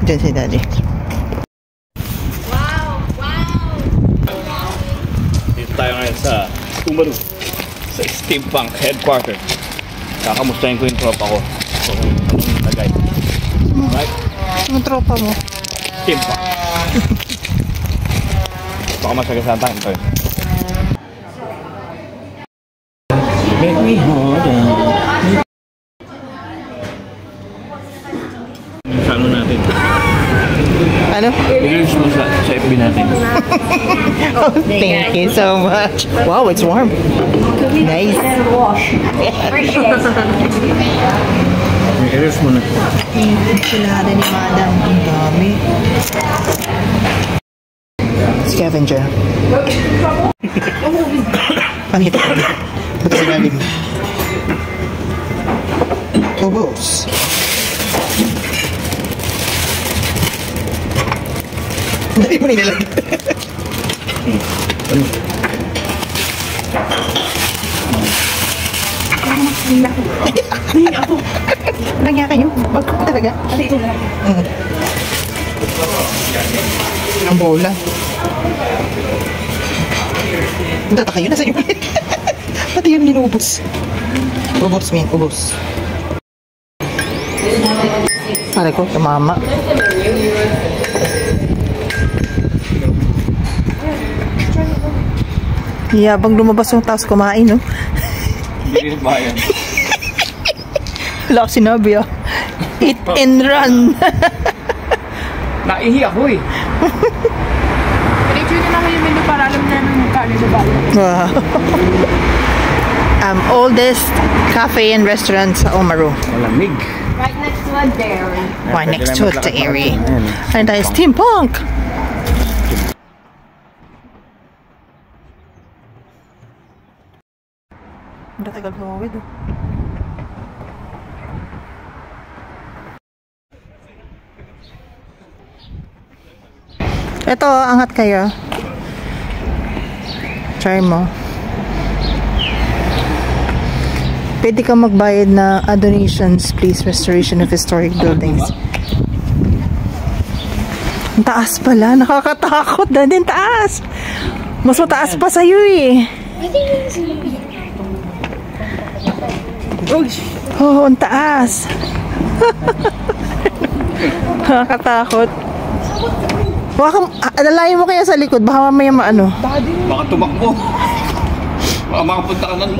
Diyan si Daddy. Dito tayo ngayon sa Umaru, sa Steampunk Headquarters. Kakamustahin ko yung tropa ko. So, anong tagay. Right? Yung tropa mo? Steampunk. Baka masagasatan ito yun. Make me hard. Sa ano natin? Ano? I-release mo sa FB natin. Oh, thank you so much. Wow, it's warm. Nice. I-release mo na. Enchilada ni Madam. Ang dami. Scavenger. Pangit ako. Ba't sa galing? Ubos. Dali mo nilalagay. Hindi ako. Lagyan kayo. Wag ko talaga. Ang bola. Data kayo. Nasa iyo. Pati yung ninubos. Ubos, min. Ubos. Pare ko, tumama. Yabang lumabas yung taos kumain, no? Hindi rin bayan. Wala ko sinabi, ah. Eat and run. Naihi ako eh. Picture na naman yung menu para alam namin magkano sa bayan. Wow. Oldest cafe and restaurant sa Umaru. Malamig. Right next to a dairy. Right next to a dairy. And that is Steampunk. Ang tagal humawid, oh. Ito, angat kayo. Try mo. Pwede ka magbayad na donations, please. Restoration of historic buildings. Ang taas pala. Nakakatakot. Daddy, ang taas. Mas mataas pa sa'yo eh. Oh, ang taas. Nakakatakot. Alalayan mo kaya sa likod. Baka mamaya maano. Baka tumakbo. Baka makapunta ka ng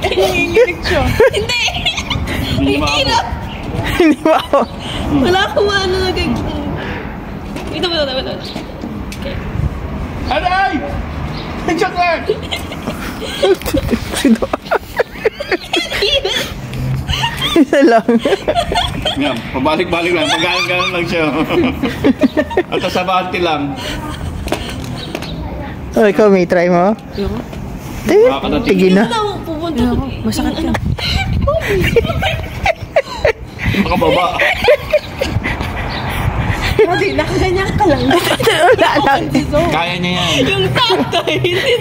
Nanginginig siya. Hindi! Hindi na. Hindi ba ako? Wala akong ano na gagawin. Ito. Okay. Aray! Nag-shotgun! Isa lang. Yan, pabalik-balik lang. Pagkain-kain lang siya. At sa banti lang. Oh, ikaw may try mo? Tigil na. Masakit ka. Makababa. Hindi, nakaganyan ka lang. Wala lang. Kaya niya yan. Yung tatay, hindi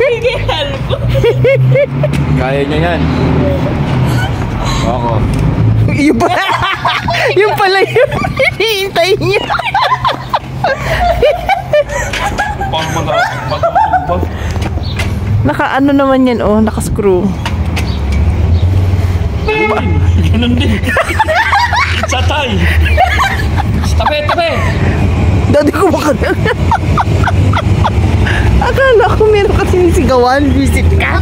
nag-help. Kaya niya yan. Ako. Yung pala. Yung pala yung hinihintay niya. Paano mo na? Naka-ano naman yan, oh. Naka-screw. Ganun din. Satay. Tabi. Dati ko makagal. Akala ko meron ka sinisigawan. Visit ka.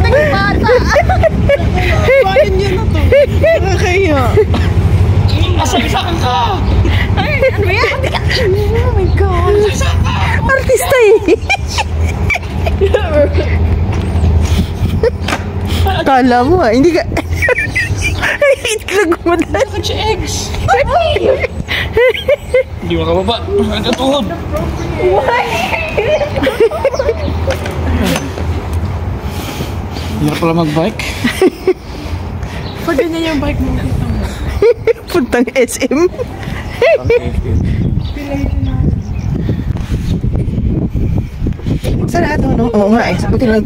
Bayan niya na to. Nakakaya. Masagsakan ka. Ano yan? Oh my God. Artista eh. Akala mo ah. Hindi ka... Itlog mo na. Look at your eggs. Hindi makababa. Ang katuhod. Hirap pala mag-bike. Pag ganyan yung bike mo. Puntang SM. Saan ato, no? Oo nga eh. Buti lang.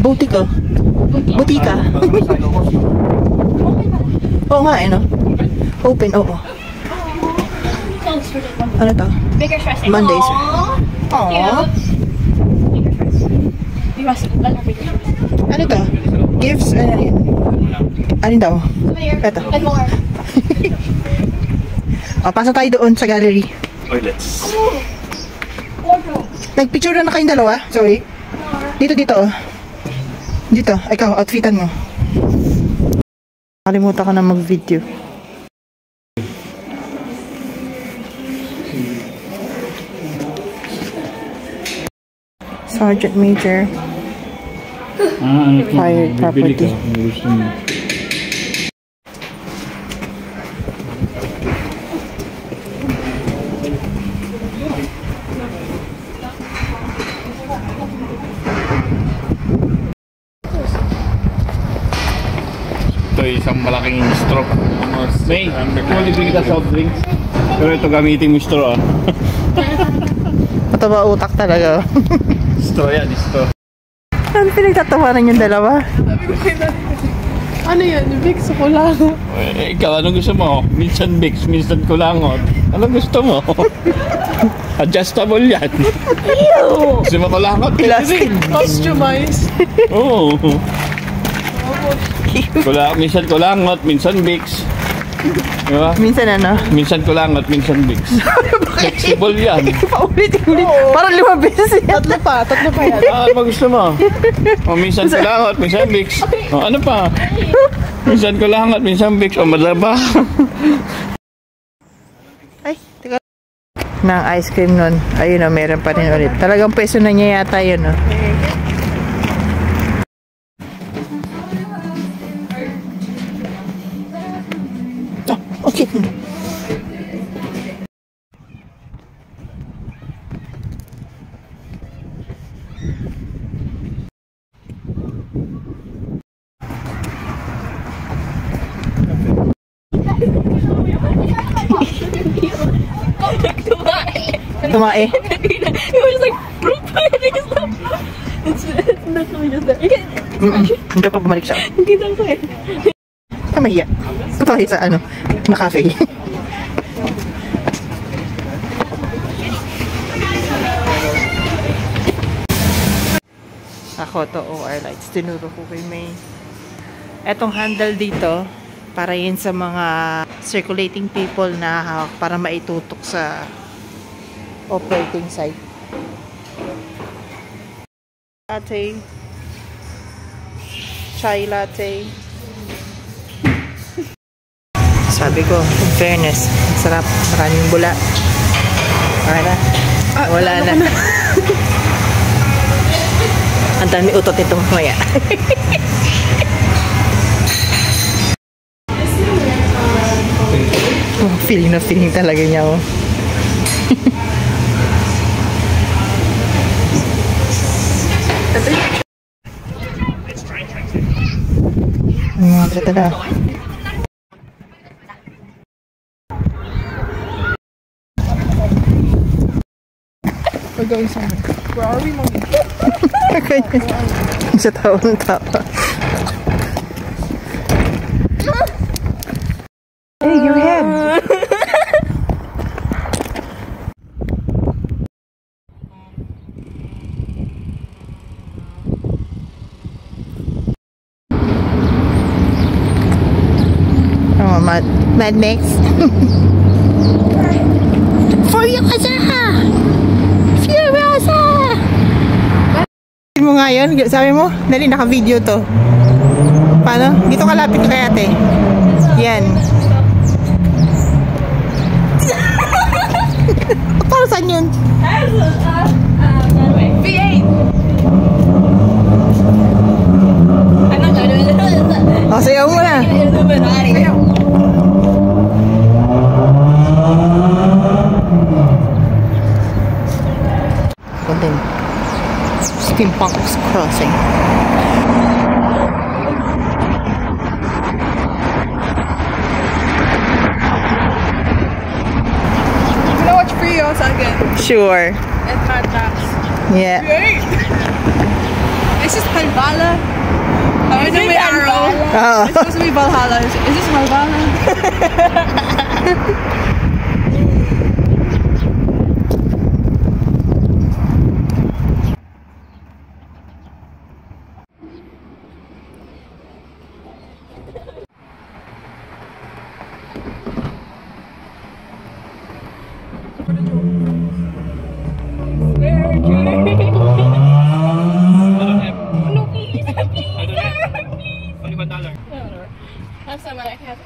Butik oh. Butika. Oo nga eh, no? Open, oo. Ano to? Bigger stress. Mondays. Aww. Bigger stress. We must let her bigger stress. Ano to? Gifts, ano yan? Ano daw? Ito. And more. Pasok tayo doon sa gallery. Toilets. Nagpicture na kayong dalawa? Sorry. Dito, oh. Dito. Ikaw, outfitan mo. Nakalimutan ko na mag-video. Sergeant Major. Fired property. Ito isang malaking straw. May, bumili kita soft drinks. Pero ito gamitin mo straw. Mataba utak talaga. Straw yan, straw. Ano pinagtatawanan yung dalawa? Ano yan? Big Chocolate. Ikaw, anong gusto mo? Minsan Bix, minsan Kulangot. Anong gusto mo? Adjustable yan. Ew! Gusto mo Kulangot? Plastic. Customized. Oo. Minsan Kulangot, minsan Bix. Diba? Minsan ano? Minsan Kulangot, minsan Bix. Flexible yan. Paulit-ulit. Parang 5 beses yan. Tatlo pa yan. Ano gusto mo? O, minsan Kulangot, minsan Bix. O, ano pa? Minsan Kulangot, minsan Bix. O, madaba. Ay, teka. Ng ice cream nun. Ayun o, meron pa rin ulit. Talagang peso na niya yata yun o. Okay. Tumae. It was like, it's literally just there. Hindi pa bumalik siya. Kita ko eh. Mahiya. Tumae sa ano, na cafe. Ako to OR lights. Tinuro ko kay May. Etong handle dito, para yun sa mga circulating people na hawak para maitutok sa operating site. Latte. Chai latte. Sabi ko, in fairness, sarap. Maraming bula. Okay na? Wala na. Ang dami utot nito mamaya. Oh, feeling na feeling talaga niya oh. Mga kata na. We're going somewhere. Where are we, Mommy? Sa taon tapa. Hey, your head. Oh, Mad Max. For you, Kazaha! Furiosa! Mo nga yun, sabi mo, dali naka-video to. Paano? Dito kalapit kay ate. Yan. Para saan yun? V8! Ano to? O, sayaw mo na. Sayaw. Then, Steampunk Crossing. You wanna watch Furiosa again? Sure. And Mad Max. Yeah. Great! This is Kalbala. Oh, is it may arrow? Oo. It's supposed to be Valhalla. Is this Valhalla? No, please. Please. $5. Have some. I have.